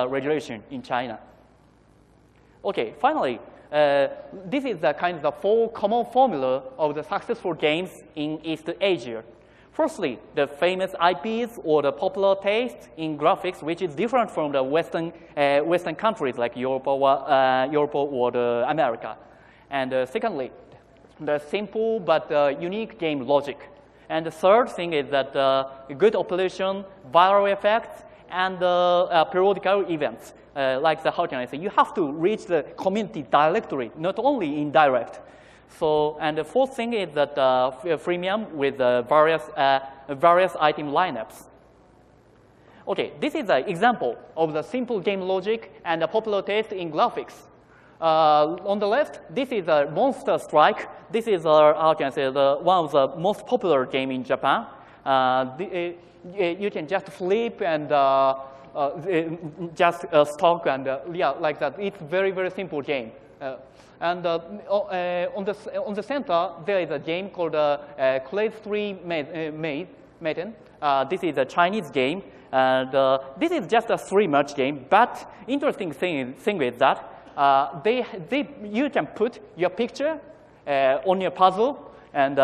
regulation in China. Okay, finally, this is the kind of the 4 common formula of the successful games in East Asia. Firstly, the famous IPs or the popular taste in graphics, which is different from the Western countries like Europe or the America. And secondly, the simple but unique game logic. And the third thing is that good operation, viral effects, and periodical events. Like how can I say, you have to reach the community directly, not only indirect. So, and the fourth thing is that freemium with various item lineups. Okay, this is an example of the simple game logic and the popular taste in graphics. On the left, this is a Monster Strike. This is how can I say, one of the most popular game in Japan. You can just flip and just stock and yeah, like that. It's very, very simple game. And on the center, there is a game called Clade 3 Maiden. This is a Chinese game. And this is just a 3-match game. But interesting thing is that you can put your picture on your puzzle, and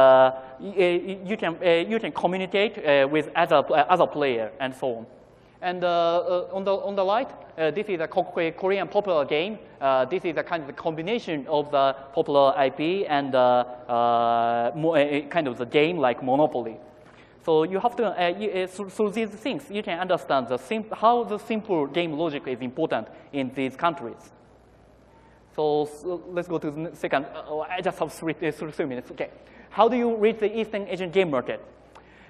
you can communicate with other player and so on. And on the right, this is a Korean popular game. This is a kind of a combination of the popular IP and kind of the game like Monopoly. So you have to, through these things, you can understand how the simple game logic is important in these countries. So let's go to the second. I just have 3 minutes. Okay, how do you reach the Eastern Asian game market?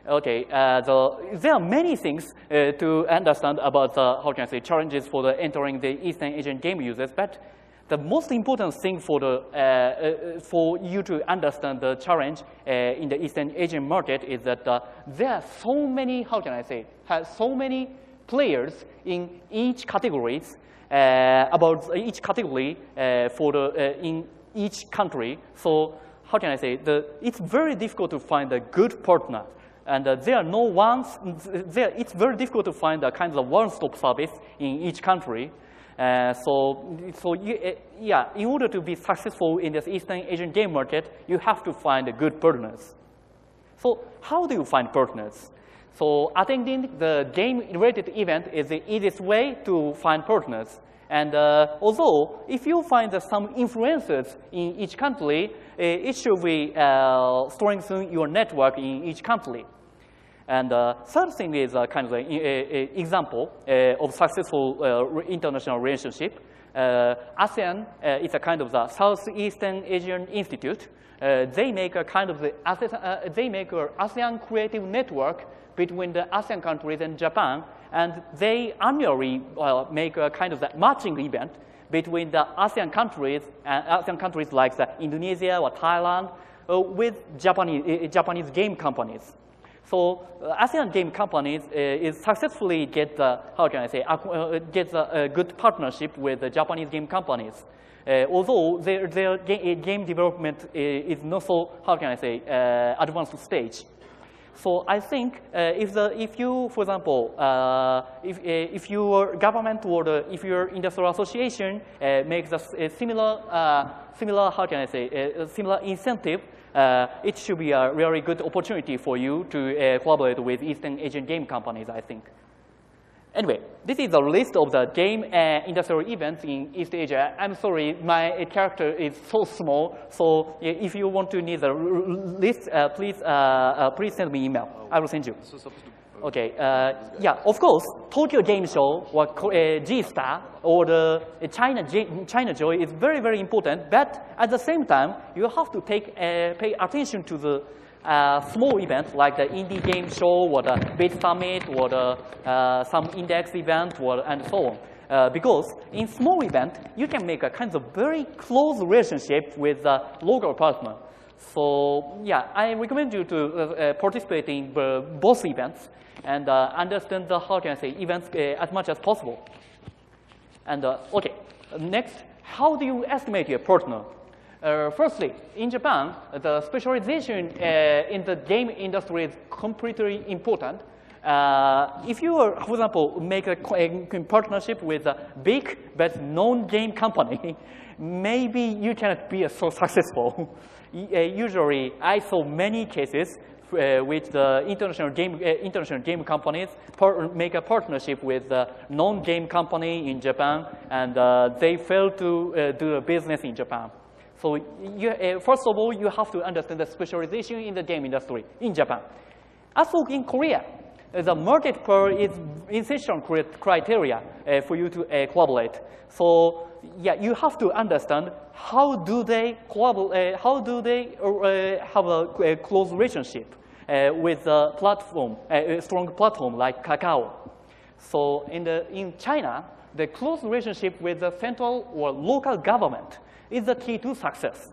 Okay, there are many things to understand about how can I say, challenges for entering the Eastern Asian game users. But the most important thing for you to understand the challenge in the Eastern Asian market is that there are so many, how can I say, so many players in each categories. About each category in each country. So how can I say, it's very difficult to find a good partner. And there are no ones, it's very difficult to find a kind of one-stop service in each country. Yeah, in order to be successful in this Eastern Asian game market, you have to find good partners. So how do you find partners? So attending the game-related event is the easiest way to find partners. And although if you find some influencers in each country, it should be strengthen your network in each country. And third thing is kind of an example of successful international relationship. ASEAN is a kind of the Southeastern Asian Institute. They make a kind of they make an ASEAN creative network between the ASEAN countries and Japan, and they annually make a kind of the matching event between the ASEAN countries like Indonesia or Thailand with Japanese game companies. So ASEAN game companies is successfully get how can I say get a good partnership with the Japanese game companies. Although their game development is not so, how can I say, advanced stage. So I think if you, for example, if your government or if your industrial association makes a similar, how can I say, similar incentive, it should be a really good opportunity for you to collaborate with Eastern Asian game companies, I think. Anyway, this is a list of the game industrial events in East Asia. I'm sorry, my character is so small. So if you want to need the list, please send me email. I will send you. Okay. Yeah, of course, Tokyo Game Show or G-Star or the China Joy is very, very important. But at the same time, you have to pay attention to the small events like the Indie Game Show or the Bit Summit or the some index event and so on. Because in small event, you can make a kind of very close relationship with the local partner. So yeah, I recommend you to participate in both events and understand the, how can I say, events as much as possible. And okay, next, how do you estimate your partner? Firstly, in Japan, the specialization in the game industry is completely important. if you, for example, make a partnership with a big but known game company, maybe you cannot be so successful. Usually, I saw many cases with the international game companies make a partnership with a non-game company in Japan, and they fail to do a business in Japan. So first of all, you have to understand the specialization in the game industry in Japan. Also in Korea, the market per is essential criteria for you to collaborate. So yeah, you have to understand how do they collaborate, how do they have a close relationship with a platform, a strong platform like Kakao. So in China, the close relationship with the central or local government is the key to success.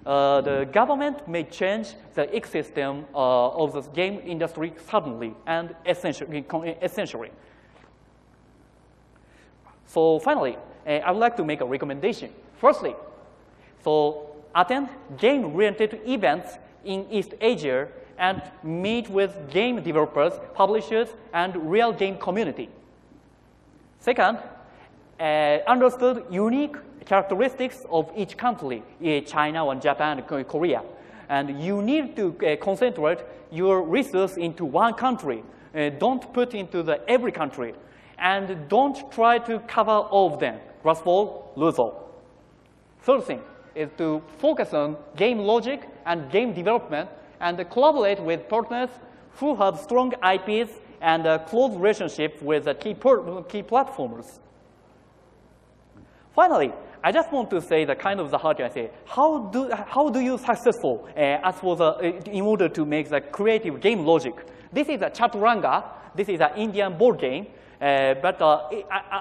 The government may change the ecosystem of the game industry suddenly and essentially. So finally, I would like to make a recommendation. Firstly, so attend game-oriented events in East Asia and meet with game developers, publishers, and real game community. Second, understood unique characteristics of each country, China and Japan and Korea. And you need to concentrate your resources into one country. Don't put into every country. And don't try to cover all of them. Grasp all, lose all. Third thing is to focus on game logic and game development and collaborate with partners who have strong IPs and a close relationship with the key platformers. Finally, I just want to say the kind of how can I say, how do you successful as for in order to make the creative game logic? This is a Chaturanga. This is an Indian board game. But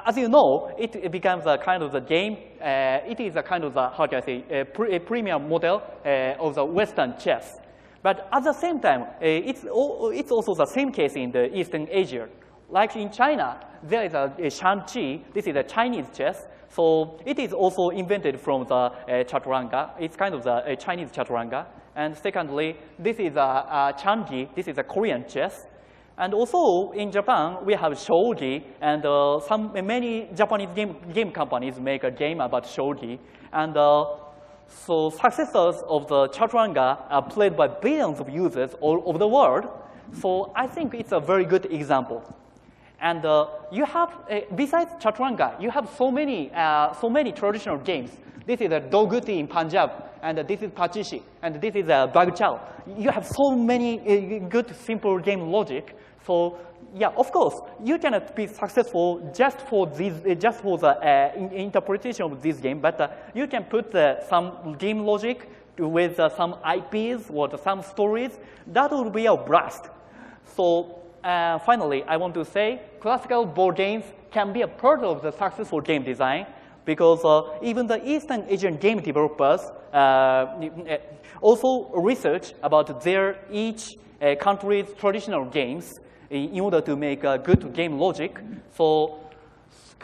as you know, it becomes a kind of the game. It is a kind of how can I say, a premium model of the Western chess. But at the same time, it's also the same case in the Eastern Asia. Like in China, there is a Shanqi. This is a Chinese chess. So it is also invented from the Chaturanga. It's kind of the Chinese Chaturanga. And secondly, this is a Changi. This is a Korean chess. And also in Japan, we have shogi, and many Japanese game companies make a game about shogi. And so successors of the Chaturanga are played by billions of users all over the world. So I think it's a very good example. And you have, besides Chaturanga, you have so many traditional games. This is a Doguti in Punjab, and this is Pachishi, and this is a Bagchao. You have so many good, simple game logic. So yeah, of course, you cannot be successful just for the interpretation of this game, but you can put some game logic with some IPs or some stories. That would be a blast. So finally, I want to say classical board games can be a part of the successful game design because even the Eastern Asian game developers also research about their each country's traditional games in order to make a good game logic. So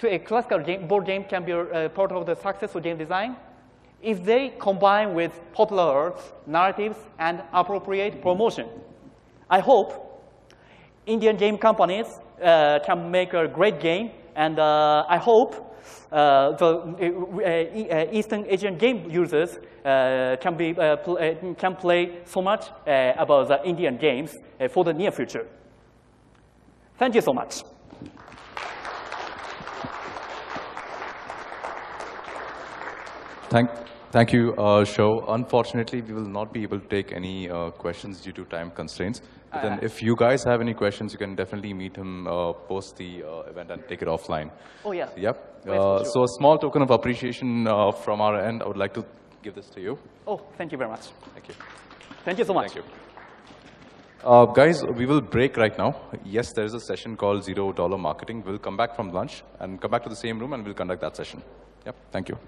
a classical board game can be part of the successful game design if they combine with popular arts, narratives, and appropriate promotion. I hope Indian game companies can make a great game, and I hope the Eastern Asian game users can play so much about the Indian games for the near future. Thank you so much. Thank you, Sho. Unfortunately, we will not be able to take any questions due to time constraints. But then if you guys have any questions, you can definitely meet him post the event and take it offline. Oh, yeah. Yep. So a small token of appreciation from our end, I would like to give this to you. Oh, thank you very much. Thank you. Thank you so much. Thank you. Guys, we will break right now. Yes, there is a session called $0 Marketing. We'll come back from lunch and come back to the same room and we'll conduct that session. Yep, thank you.